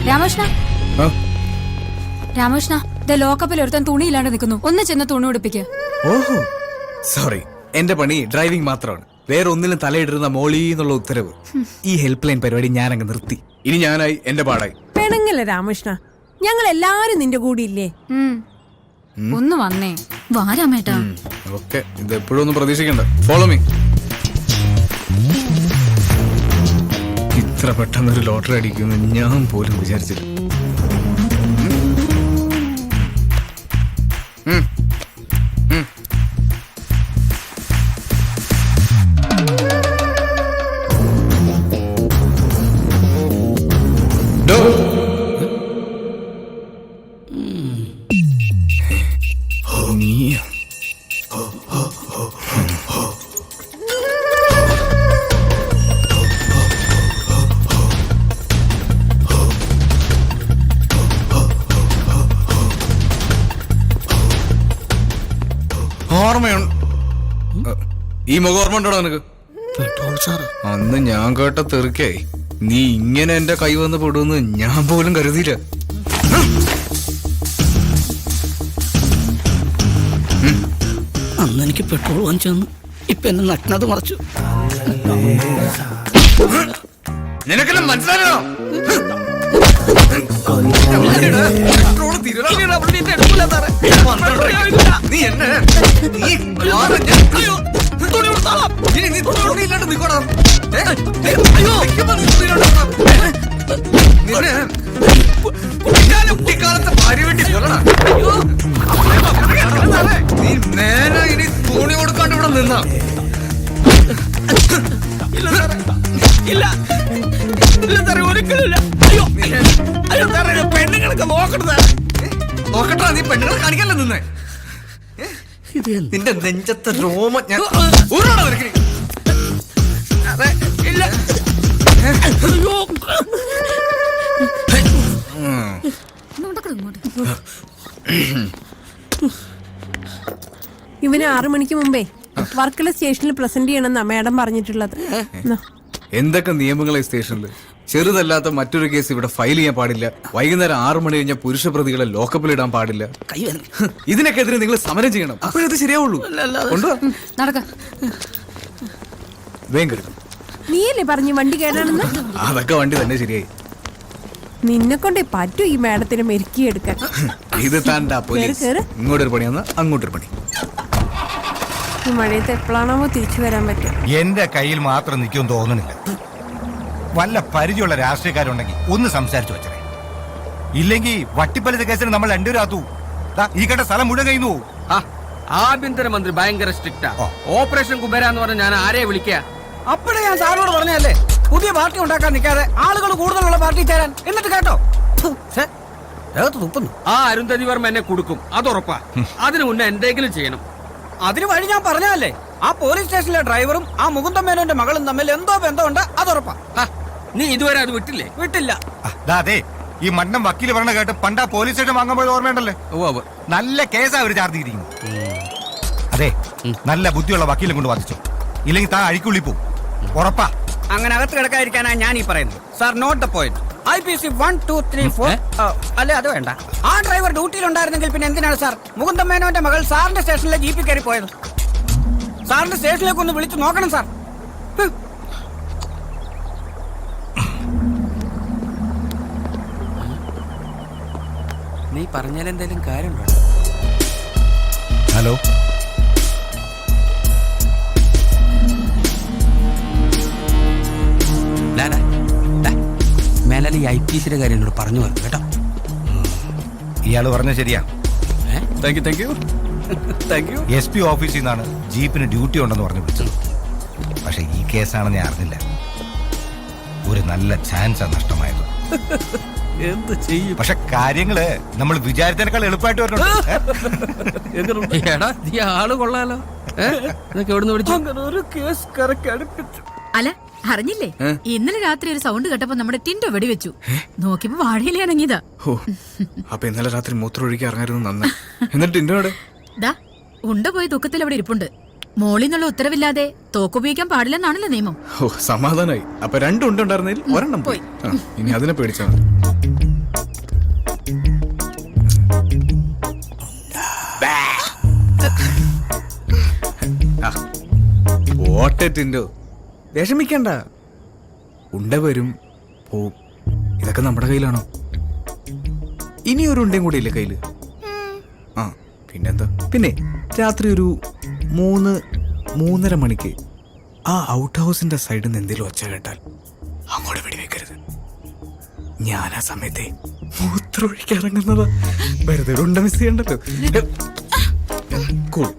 രാമകൃഷ്ണ, രാമകൃഷ്ണ, ലോക്കപ്പിൽ ഒരുത്തൻ തുണിയില്ലാണ്ട് നിൽക്കുന്നു. ഒന്ന് ചെന്ന് തുണി ഉടുപ്പിക്ക്. ഓഹോ, സോറി, എന്റെ പണി ഡ്രൈവിംഗ് മാത്രമാണ്. വേറെ ഒന്നിലും തലയിടുന്ന മോളി എന്നുള്ള ഉത്തരവ്. ഈ ഹെൽപ്പ് ലൈൻ പരിപാടി ഞാൻ അങ്ങ് നിർത്തി. ഇനി ഞാനായി, എന്റെ പാടായി. പെണങ്ങല്ലേ രാമകൃഷ്ണ, ഞങ്ങൾ എല്ലാരും നിന്റെ കൂടെ ഇല്ലേ? ഒന്ന് വന്നേ. വാരാമേട്ടാ. ഓക്കെ, ഇത് എപ്പോഴും ഒന്നും പ്രതീക്ഷിക്കണ്ട. Follow me. ഇത്ര പെട്ടെന്നൊരു ലോട്ടറി അടിക്കുമെന്ന് ഞാൻ പോലും വിചാരിച്ചില്ല. ഈ മുഖം ഓർമ്മ ഉണ്ടോ നിനക്ക്? അന്ന് ഞാൻ കേട്ട തെറിക്കേ നീ ഇങ്ങനെ എന്റെ കൈ വന്ന് പെടുമെന്ന് ഞാൻ പോലും കരുതിയില്ല. അന്ന് എനിക്ക് പെട്രോൾ വാങ്ങിച്ചു തന്നു, ഇപ്പൊ എന്നെ നഗ്നത മറച്ചു. നിനക്കെല്ലാം മനസ്സിലായോ? നീ എന്നെ കുട്ടിക്കാലത്തെ ഭാര്യ വേണ്ടി കൊല്ലണം. നീ നേരെ ഇനി തുണി കൊടുക്കാണ്ട് ഇവിടെ നിന്നാ. പെണ്ണുങ്ങളൊക്കെ നോക്കണ നോക്കട്ടാ, നീ പെണ്ണുങ്ങളെ കാണിക്കല്ലേ നിന്നേ. നിന്റെ നെഞ്ചത്തെ രോമ ഞാൻ ഇവന് 6 മണിക്ക് മുമ്പേ വർക്കല സ്റ്റേഷനിൽ പ്രസന്റ് ചെയ്യണമെന്നാ മാഡം പറഞ്ഞിട്ടുള്ളത്. എന്തൊക്കെ നിയമങ്ങളെ സ്റ്റേഷനിൽ? ചെറുതല്ലാത്ത മറ്റൊരു കേസ് ഇവിടെ ഫയൽ ചെയ്യാൻ പാടില്ല. വൈകുന്നേരം 6 മണി കഴിഞ്ഞാൽ പുരുഷ പ്രതികളെ ലോക്കപ്പിൽ ഇടാൻ പാടില്ല. ഇതിനൊക്കെതിരെ നിങ്ങൾ സമരം ചെയ്യണം. അപ്പോഴത് ശരിയാവുള്ളൂ. വേഗം നീയല്ലേ പറഞ്ഞു വണ്ടി കേടാണെന്ന്? അതൊക്കെ വണ്ടി തന്നെ ശരിയായി. നിന്നെ കൊണ്ടേ പറ്റൂ ഈ മാഡത്തിനെ മെരുക്കിയെടുക്കാൻ. ഇത് താണ്ടാ പോലീസ്. ഇങ്ങോട്ടൊരു പണി വന്നാ അങ്ങോട്ടൊരു പണി. ഈ മഴയത്ത് എപ്പോഴാണോ തിരിച്ചു വരാൻ പറ്റും? എന്റെ കയ്യിൽ മാത്രം നിൽക്കുമെന്ന് തോന്നുന്നില്ല. വല്ല പരിചയമുള്ള രാഷ്ട്രീയക്കാരുണ്ടെങ്കിൽ ഒന്ന് സംസാരിച്ചു വെച്ചേ. ഇല്ലെങ്കിൽ വട്ടിപ്പലിത കേസിന് നമ്മൾ രണ്ടുപേരാത്തു. ഈ കണ്ട സ്ഥലം മുഴുവൻ കഴിഞ്ഞു പോകും. ആഭ്യന്തരമന്ത്രി ഭയങ്കര സ്ട്രിക്റ്റാ. ഓപ്പറേഷൻ കുബേര എന്ന് പറഞ്ഞ ഞാൻ ആരെയെ വിളിക്കുക? അപ്പോഴേ ഞാൻ സാറിനോട് പറഞ്ഞല്ലേ, പുതിയ പാർട്ടി ഉണ്ടാക്കാൻ നിൽക്കാതെ ആളുകൾ കൂടുതലുള്ള പാർട്ടി ചേരാൻ. എന്നിട്ട് കേട്ടോ, തുപ്പുന്നു. ആ അരുന്ധതി വർമ്മ എന്നെ കൊടുക്കും, അത് ഉറപ്പാ. അതിനു മുന്നേ എന്തെങ്കിലും ചെയ്യണം. അതിന് വഴി ഞാൻ പറഞ്ഞല്ലേ. ആ പോലീസ് സ്റ്റേഷനിലെ ഡ്രൈവറും ആ മുകുന്ദൻ മേനോന്റെ മകളും തമ്മിൽ എന്തോ ബന്ധമുണ്ട്, അത് ഉറപ്പാ. നീ ഇതുവരെ അത് വിട്ടില്ലേ? വിട്ടില്ല. അതെ, ഈ മണ്ണം വക്കീല് പറഞ്ഞ കേട്ട് പണ്ടാ പോലീസ് സ്റ്റേഷൻ വാങ്ങാൻ പോയത് ഓർമ്മയുണ്ടല്ലേ? നല്ല കേസാ അവര് ചാർജ് ചെയ്തിരിക്കുന്നു. അതെ, നല്ല ബുദ്ധിയുള്ള വക്കീലും കൊണ്ട് വാദിച്ചു. ഇല്ലെങ്കിൽ താ അഴിക്കുള്ളി പോവും, ഉറപ്പാ. അങ്ങനെ അകത്ത് കിടക്കാതിരിക്കാനാ ഞാൻ ഈ പറയുന്നത്. Sir, note the point. IPC 1, 2, 3, 4. അല്ലെ, അത് വേണ്ട. ആ ഡ്രൈവർ ഡ്യൂട്ടിയിൽ ഉണ്ടായിരുന്നെങ്കിൽ പിന്നെ എന്തിനാണ് സാർ മുകുന്ദൻ മേനോന്റെ മകൾ സാറിന്റെ സ്റ്റേഷനിലെ ജീപ്പിൽ കയറി പോയത്? സാറിന്റെ സ്റ്റേഷനിലേക്ക് ഒന്ന് വിളിച്ചു നോക്കണം സാർ. നീ പറഞ്ഞാലെന്തെങ്കിലും കാര്യമുണ്ടോ? ഹലോ, മേലാൽ ഈ IPCയുടെ കാര്യം എന്നോട് പറഞ്ഞു വരും കേട്ടോ. ഇയാള് പറഞ്ഞ ശരിയാ. SP ഓഫീസിൽ നിന്നാണ് ജീപ്പിന് ഡ്യൂട്ടി ഉണ്ടെന്ന് പറഞ്ഞു വിളിച്ചത്. പക്ഷെ ഈ കേസാണെന്ന് ഞാൻ അറിഞ്ഞില്ല. ഒരു നല്ല ചാൻസാ നഷ്ടമായത്. എന്ത് ചെയ്യും? പക്ഷെ കാര്യങ്ങള് നമ്മൾ വിചാരിച്ചതിനേക്കാൾ എളുപ്പമായിട്ട് വരുന്നുണ്ട്. ആള് കൊള്ളാലോ. ഒരു കേസ് കറക്കടുപ്പിച്ചു. അല്ല, അറിഞ്ഞില്ലേ? ഇന്നലെ രാത്രി ഒരു സൗണ്ട് കേട്ടപ്പോ നമ്മുടെ ടിൻഡോ വെടിവെച്ചു. നോക്കിയപ്പോ വാഴയിലേ അനങ്ങിയതാ. അപ്പൊ ഇന്നലെ രാത്രി മൂത്രമൊഴിക്കാൻ ഇറങ്ങായിരുന്നു. നന്നായി. എന്നിട്ട് ടിൻഡോടെ ദാ ഉണ്ട പോയി ദുഃഖത്തിൽ അവിടെ ഇരിപ്പുണ്ട്. മോളിൽ നിന്നുള്ള ഉത്തരവില്ലാതെ തോക്കുപയോഗിക്കാൻ പാടില്ലെന്നാണല്ലോ നിയമം. ഓ സമാധാനായി. അപ്പൊ രണ്ടുണ്ടായിരുന്നതിൽ ഒരെണ്ണം പോയി. ഇനി അതിനെ പേടിച്ചാ മതി. ഓട്ടിന്റെ വിഷമിക്കണ്ട, ഉണ്ട വരും പോവും. ഇതൊക്കെ നമ്മുടെ കയ്യിലാണോ? ഇനി ഒരു ഉണ്ടയും കൂടി ഇല്ലേ കയ്യില്? ആ പിന്നെന്താ. പിന്നെ രാത്രി ഒരു 3-3:30 മണിക്ക് ആ ഔട്ട് ഹൗസിന്റെ സൈഡിൽ നിന്ന് എന്തെങ്കിലും ഒച്ച കേട്ടാൽ അങ്ങോട്ട് വെടിവെക്കരുത്. ഞാൻ ആ സമയത്തെ മൂത്രമൊഴിക്കിറങ്ങുന്നതാ. വെറുതെ ഉണ്ട മിസ് ചെയ്യണ്ടല്ലോ. കൂൾ.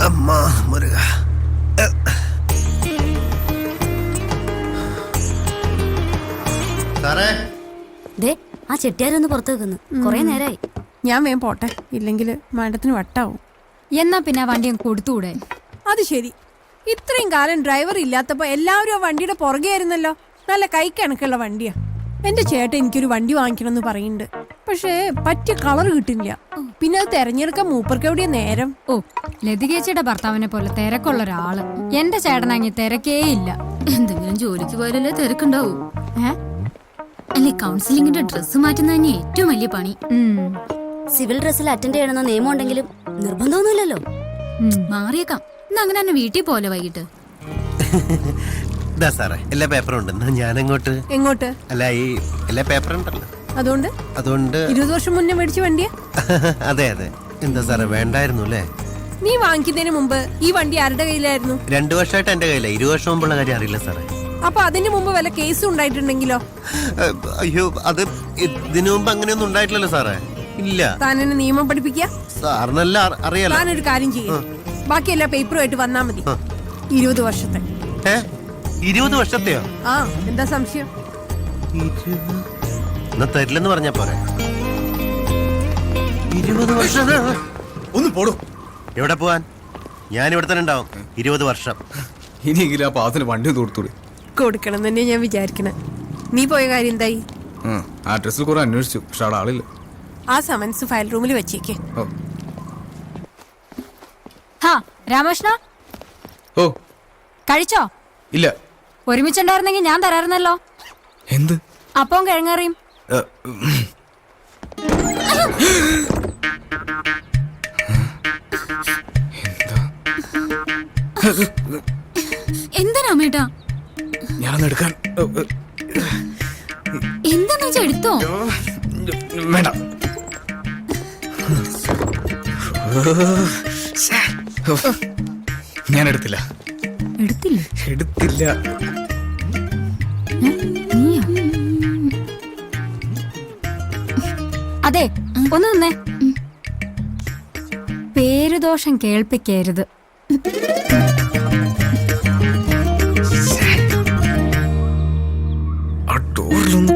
അമ്മ മുരുക. ദേ ആ ചെട്ടിയാരൊന്ന് പുറത്തു വെക്കുന്നു. കൊറേ നേരായി. ഞാൻ വേഗം പോട്ടെ, ഇല്ലെങ്കിൽ മാഡത്തിന് വട്ടാവും. എന്നാ പിന്നെ ആ വണ്ടി അങ്ങ് കൊടുത്തുകൂടെ? അത് ശരി, ഇത്രയും കാലം ഡ്രൈവർ ഇല്ലാത്തപ്പോ എല്ലാവരും ആ വണ്ടിയുടെ പുറകെ ആയിരുന്നല്ലോ. നല്ല കൈക്കണക്കുള്ള വണ്ടിയാ. എന്റെ ചേട്ടൻ എനിക്കൊരു വണ്ടി വാങ്ങിക്കണമെന്ന് പറയുന്നുണ്ട്. പക്ഷേ പറ്റിയ കളർ കിട്ടില്ല. പിന്നെ അത് തെരഞ്ഞെടുക്കാൻ മൂപ്പർക്ക് എവിടെയാ നേരം? ഓ, ലതികേച്ചിയുടെ ഭർത്താവിനെ പോലെ തിരക്കുള്ള ഒരാള്. എന്റെ ചേട്ടനാങ്ങി തിരക്കേ ഇല്ല. എന്തെങ്കിലും ജോലിക്ക് പോയാലല്ലേ തിരക്കുണ്ടാവൂ. അല്ലെ കൗൺസിലിംഗിന്റെ ഡ്രസ്സ് മാറ്റുന്ന തന്നെ ഏറ്റവും വലിയ പണി. സിവിൽ ഡ്രസ്സിൽ അറ്റൻഡ് ചെയ്യണമെന്ന് നിയമം ഉണ്ടെങ്കിലും നിർബന്ധമൊന്നുമില്ലല്ലോ. മാറിയേക്കാം. ഇന്ന് അങ്ങനെ തന്നെ വീട്ടിൽ പോലെ വൈകിട്ട്. സാറേ എല്ലാ പേപ്പറും ഉണ്ട്. ഞാൻ അങ്ങോട്ട് എങ്ങോട്ട്? അല്ല ഈ എല്ലാ പേപ്പറും ഉണ്ടല്ലോ. അതുകൊണ്ട് 20 വർഷം മുന്നേ മേടിച്ച വണ്ടിയാ? അതെ അതെ. എന്താ സാറേ വേണ്ടായിരുന്നു അല്ലേ? നീ വാങ്ങിക്കുന്നതിന് മുമ്പ് ഈ വണ്ടി ആരുടെ കയ്യിലായിരുന്നു? 2 വർഷമായിട്ട് എന്റെ കയ്യില. 20 വർഷം മുമ്പുള്ള കാര്യം അറിയില്ല സാറേ. അപ്പൊ അതിന് മുമ്പ് വല്ല കേസും ഉണ്ടായിട്ടുണ്ടെങ്കിലോ? അയ്യോ, അത് ഇതിനു മുമ്പ് അങ്ങനെയൊന്നും ഉണ്ടായിട്ടില്ലല്ലോ സാറേ. ഇല്ല. താൻ എന്നെ നിയമം പഠിപ്പിക്ക? സാറിനല്ല അറിയാലോ. താനൊരു കാര്യം ചെയ്യും, ബാക്കി എല്ലാ പേപ്പറുമായിട്ട് വന്നാ മതി. 20 വർഷത്തെ. 20 വർഷത്തെയോ? ആ, എന്താ സംശയം? എന്നാ തരില്ലെന്ന് പറഞ്ഞാ പോരെ. 20 വർഷം ഒന്ന് പോടും. എവിടെ പോവാൻ? ഞാൻ ഇവിടെ തന്നെ ഉണ്ടാവും 20 വർഷം. ഇനിയെങ്കിലും ആ പാത്തിന് വണ്ടി കൊടുത്തൂടെ? കൊടുക്കണം തന്നെ ഞാൻ വിചാരിക്കണേ. നീ പോയ കാര്യം എന്തായി? ആ ഡ്രസ്സിൽ കുറെ അന്വേഷിച്ചു, പക്ഷെ അവിടെ ആളില്ല. ആ സമൻസ് ഫയൽ റൂമിൽ വെച്ചേക്കേ. ഓ ഹാ രാമകൃഷ്ണ, ഓ കഴിച്ചോ? ഇല്ല. ഒരുമിച്ചുണ്ടായിരുന്നെങ്കിൽ ഞാൻ തരാറുന്നല്ലോ. എന്ത്? അപ്പം കിഴങ്ങറിയും. എന്താ രാമേട്ടാ? ഞാനൊന്ന് എടുക്കാൻ. എന്താന്ന് വെച്ചാ എടുത്തോ. വേണ്ട. ഞാൻ എടുത്തില്ല. എടുത്തില്ല. അതെ, ഒന്ന് നിന്നേ. പേരുദോഷം കേൾപ്പിക്കരുത്. ആ ഡോറിലൊന്ന്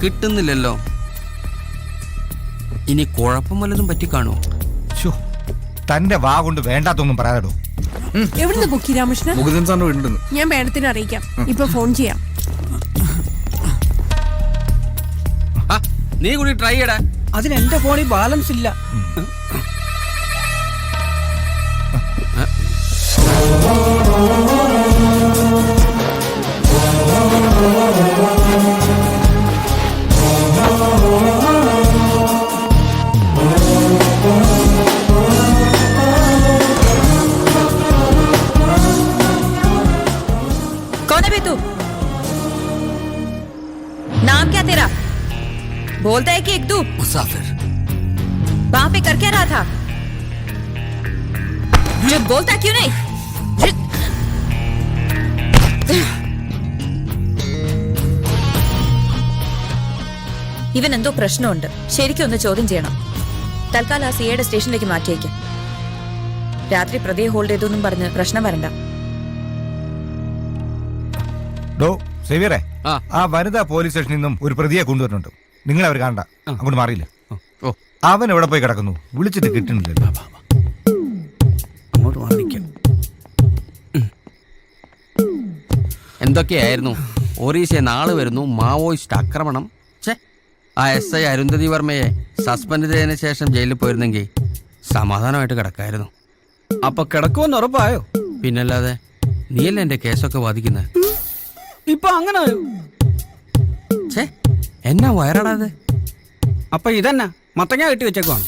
കിട്ടുന്നില്ലല്ലോ. ഇനി കുഴപ്പം വല്ലതും പറ്റിക്കാണോ? തന്റെ വാ കൊണ്ട് വേണ്ടാത്തൊന്നും പറയാതോ. എവിടുന്ന് പൊക്കി രാമകൃഷ്ണൻ? മുകുന്ദൻ സാറിന് വീണ്ടുണ്ടെന്ന്. ഞാൻ മേഡത്തിന് അറിയിക്കാം. ഇപ്പൊ ഫോൺ ചെയ്യാം. നീ കൂടി ട്രൈ ചെയ്യടാ. അതിന് എന്റെ ഫോണിൽ ബാലൻസ് ഇല്ല. कौन है बे तू? नाम क्या तेरा? बोलता है कि एक तू मुसाफिर। वहां पे कर क्या रहा था? जो बोलता क्यों नहीं? ഇവൻ എന്തോ പ്രശ്നമുണ്ട്. ശരിക്കും ഒന്ന് ചോദ്യം ചെയ്യണം. തൽക്കാലം ആ സിയുടെ സ്റ്റേഷനിലേക്ക് മാറ്റിയേക്കും. രാത്രി പ്രതിയെ ഹോൾഡ് ചെയ്തൊന്നും പറഞ്ഞ് പ്രശ്നം വരണ്ട. സേവിയറെ, ആ വനിതാ പോലീസ് സ്റ്റേഷനിൽ നിന്നും ഒരു പ്രതിയെ കൊണ്ടുവരുന്നുണ്ട്. നിങ്ങൾ അവർ കാണണ്ട, അങ്ങോട്ട് മാറിയില്ല. അവൻ എവിടെ പോയി കിടക്കുന്നു? വിളിച്ചിട്ട് കിട്ടുന്നില്ലല്ലോ. അങ്ങോട്ട് മാറി നിൽക്കാം. എന്തൊക്കെയായിരുന്നു? ഒറീസയിൽ നാള് വരുന്നു, മാവോയിസ്റ്റ് ആക്രമണം. ഛേ, ആ SI അരുന്ധതി വർമ്മയെ സസ്പെൻഡ് ചെയ്തതിനു ശേഷം ജയിലിൽ പോയിരുന്നെങ്കിൽ സമാധാനമായിട്ട് കിടക്കായിരുന്നു. അപ്പൊ കിടക്കുമെന്ന് ഉറപ്പായോ? പിന്നല്ലാതെ നീയല്ലേ എന്റെ കേസൊക്കെ വാദിക്കുന്നത്? ഇപ്പൊ അങ്ങനെ ആയോ? ഛേ, എന്നാ വയറാടാതെ? അപ്പൊ ഇതന്നെ മത്തങ്ങ കെട്ടി വെച്ചേക്കുവാണ്.